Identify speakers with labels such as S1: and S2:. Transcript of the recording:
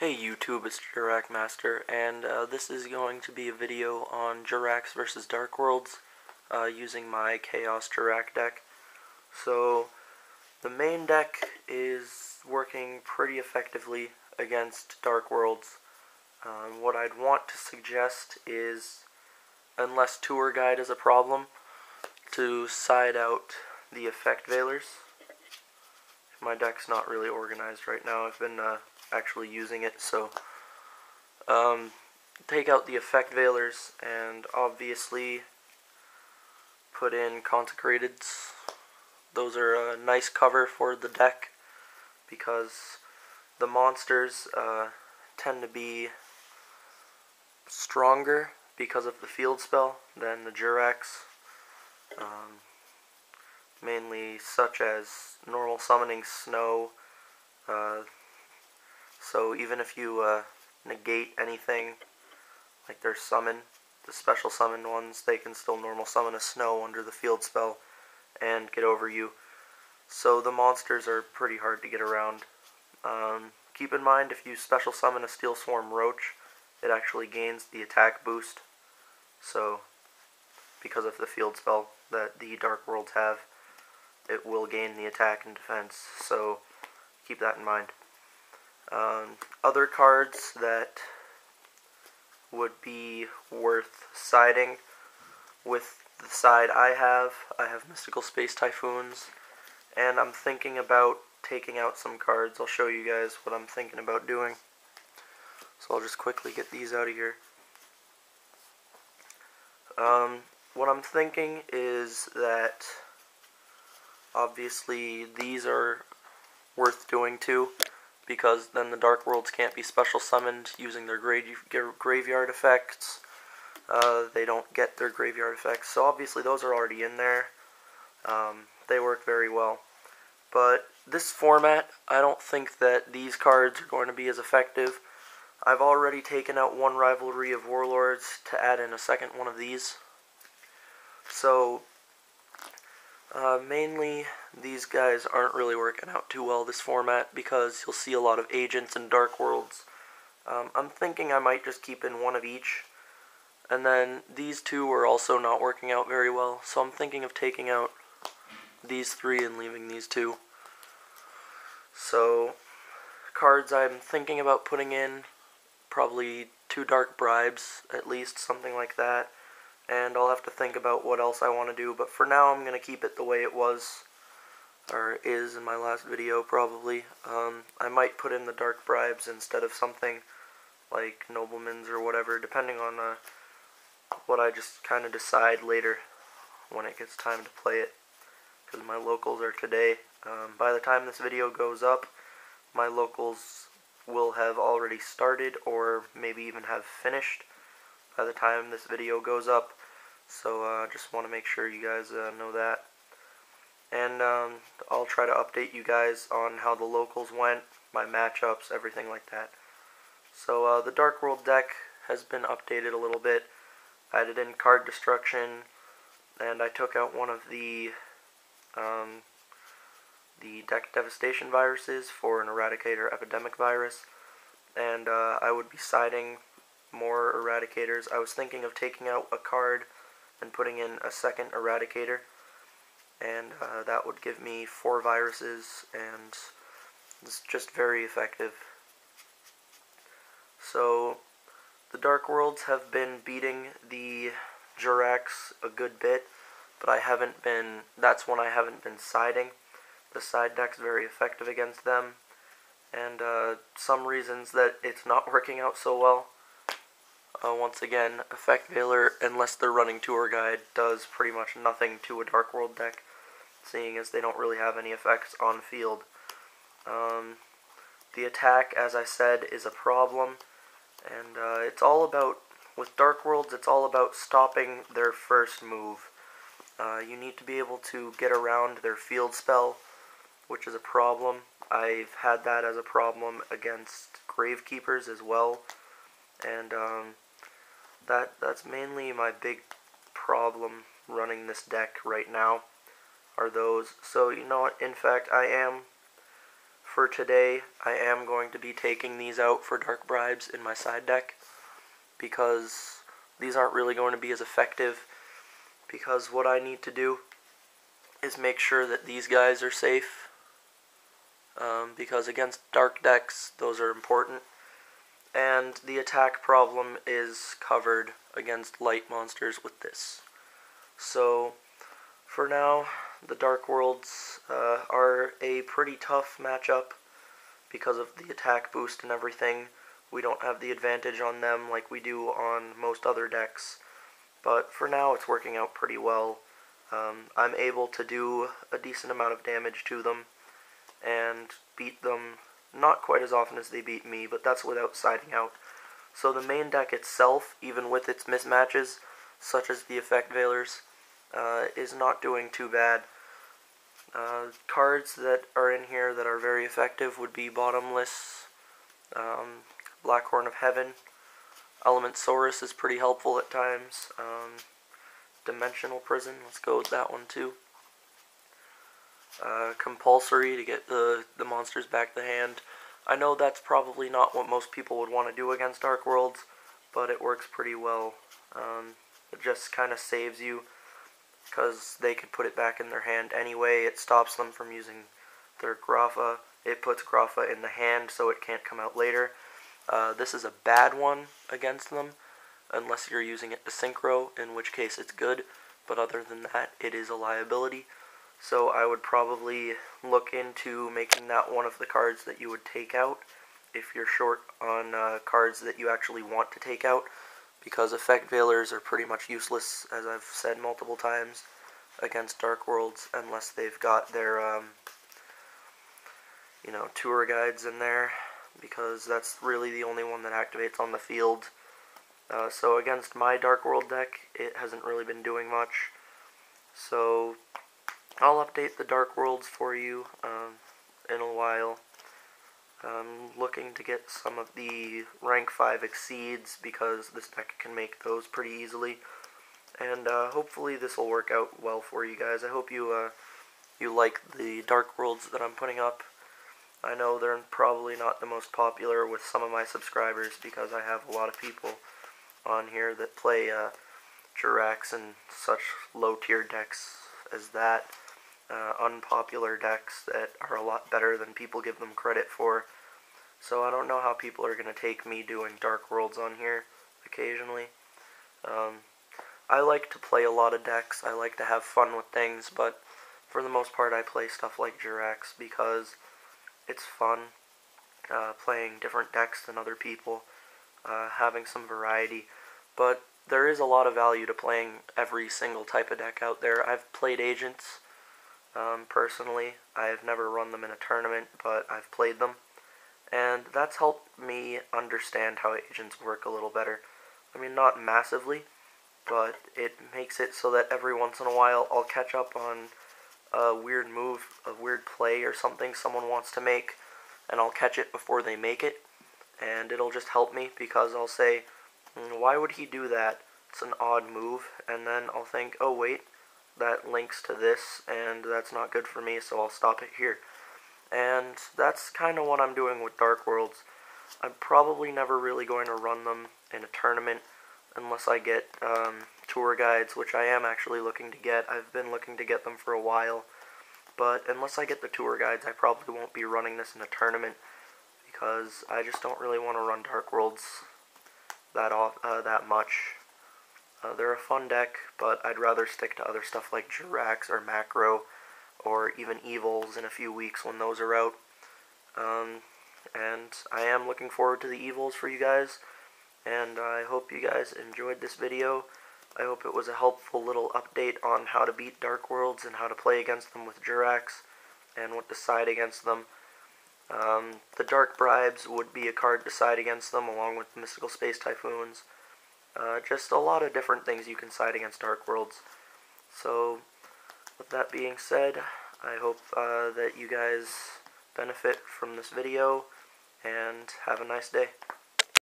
S1: Hey YouTube, it's jurracmaster, and this is going to be a video on Jurracs versus Darkworlds using my Chaos Jurrac deck. So, the main deck is working pretty effectively against Darkworlds. What I'd want to suggest is, unless Tour Guide is a problem, to side out the Effect Veilers. My deck's not really organized right now. I've been actually using it, so take out the Effect Veilers and obviously put in Consecrateds. Those are a nice cover for the deck because the monsters tend to be stronger because of the field spell than the Jurracs. Mainly such as normal summoning snow, so even if you negate anything, like their summon, the special summon ones, they can still normal summon a snow under the field spell and get over you. So the monsters are pretty hard to get around. Keep in mind, if you special summon a Steel Swarm Roach, it actually gains the attack boost, so because of the field spell that the Darkworlds have, it will gain the attack and defense, so keep that in mind. Other cards that would be worth siding with the side I have Mystical Space Typhoons, and I'm thinking about taking out some cards. I'll show you guys what I'm thinking about doing. So I'll just quickly get these out of here. What I'm thinking is that obviously these are worth doing too, because then the Darkworlds can't be special summoned using their graveyard effects. They don't get their graveyard effects, so obviously those are already in there. They work very well. But this format, I don't think that these cards are going to be as effective. I've already taken out one Rivalry of Warlords to add in a second one of these. So mainly, these guys aren't really working out too well this format because you'll see a lot of agents in Darkworlds. I'm thinking I might just keep in one of each, and then these two are also not working out very well, so I'm thinking of taking out these three and leaving these two. So, cards I'm thinking about putting in, probably 2 Dark Bribes, at least, something like that. And I'll have to think about what else I want to do, but for now I'm going to keep it the way it was, or is in my last video probably. I might put in the Dark Bribes instead of something like Noblemen's or whatever, depending on what I just kind of decide later when it gets time to play it, because my locals are today. By the time this video goes up, my locals will have already started, or maybe even have finished by the time this video goes up, so just want to make sure you guys know that. And I'll try to update you guys on how the locals went, my matchups, everything like that. So the Darkworld deck has been updated a little bit. I added in card destruction, and I took out one of the deck devastation viruses for an Eradicator Epidemic virus, and I would be siding more Eradicators. I was thinking of taking out a card and putting in a second Eradicator, and that would give me 4 viruses, and it's just very effective. So the Darkworlds have been beating the Jurracs a good bit, but that's when I haven't been siding. The side deck's very effective against them, and some reasons that it's not working out so well. Once again, Effect Veiler, unless they're running Tour Guide, does pretty much nothing to a Darkworld deck, seeing as they don't really have any effects on field. The attack, as I said, is a problem, and it's all about, with Darkworlds, it's all about stopping their first move. You need to be able to get around their field spell, which is a problem. I've had that as a problem against Gravekeepers as well, and that's mainly my big problem running this deck right now, are those. So you know what, in fact, I am for today, I am going to be taking these out for Dark Bribes in my side deck, because these aren't really going to be as effective, because what I need to do is make sure that these guys are safe, because against dark decks, those are important, and the attack problem is covered against light monsters with this. So, for now, the Darkworlds are a pretty tough matchup because of the attack boost and everything. We don't have the advantage on them like we do on most other decks, but for now it's working out pretty well. I'm able to do a decent amount of damage to them and beat them not quite as often as they beat me, but that's without siding out. So the main deck itself, even with its mismatches, such as the Effect Veilers, is not doing too bad. Cards that are in here that are very effective would be Bottomless, Black Horn of Heaven, Element Saurus is pretty helpful at times, Dimensional Prison, let's go with that one too. Compulsory to get the monsters back to hand. I know that's probably not what most people would want to do against Darkworlds, but it works pretty well. It just kind of saves you, because they could put it back in their hand anyway. It stops them from using their Grapha. It puts Grapha in the hand so it can't come out later. This is a bad one against them, unless you're using it to synchro, in which case it's good, but other than that, it is a liability. So I would probably look into making that one of the cards that you would take out if you're short on cards that you actually want to take out, because Effect Veilers are pretty much useless, as I've said multiple times, against Darkworlds, unless they've got their, tour guides in there, because that's really the only one that activates on the field. So against my Darkworld deck, it hasn't really been doing much. So I'll update the Darkworlds for you in a while. I'm looking to get some of the rank 5 exceeds, because this deck can make those pretty easily. And hopefully this will work out well for you guys. I hope you like the Darkworlds that I'm putting up. I know they're probably not the most popular with some of my subscribers, because I have a lot of people on here that play Jurracs and such low-tier decks as that. Unpopular decks that are a lot better than people give them credit for. So I don't know how people are going to take me doing Darkworlds on here occasionally. I like to play a lot of decks. I like to have fun with things, but for the most part I play stuff like Jurracs because it's fun playing different decks than other people, having some variety. But there is a lot of value to playing every single type of deck out there. I've played Agents. Personally, I've never run them in a tournament, but I've played them, and that's helped me understand how Agents work a little better. I mean, not massively, but it makes it so that every once in a while I'll catch up on a weird move, a weird play or something someone wants to make, and I'll catch it before they make it, and it'll just help me, because I'll say, why would he do that? It's an odd move, and then I'll think, oh wait, that links to this, and that's not good for me, so I'll stop it here. And that's kind of what I'm doing with Darkworlds. I'm probably never really going to run them in a tournament unless I get tour guides, which I am actually looking to get. I've been looking to get them for a while, but unless I get the tour guides, I probably won't be running this in a tournament, because I just don't really want to run Darkworlds that much. They're a fun deck, but I'd rather stick to other stuff like Jurracs or Macro, or even Evils in a few weeks when those are out. And I am looking forward to the Evils for you guys, and I hope you guys enjoyed this video. I hope it was a helpful little update on how to beat Darkworlds and how to play against them with Jurracs, and what to side against them. The Dark Bribes would be a card to side against them, along with the Mystical Space Typhoons. Just a lot of different things you can side against Darkworlds. So, with that being said, I hope that you guys benefit from this video, and have a nice day.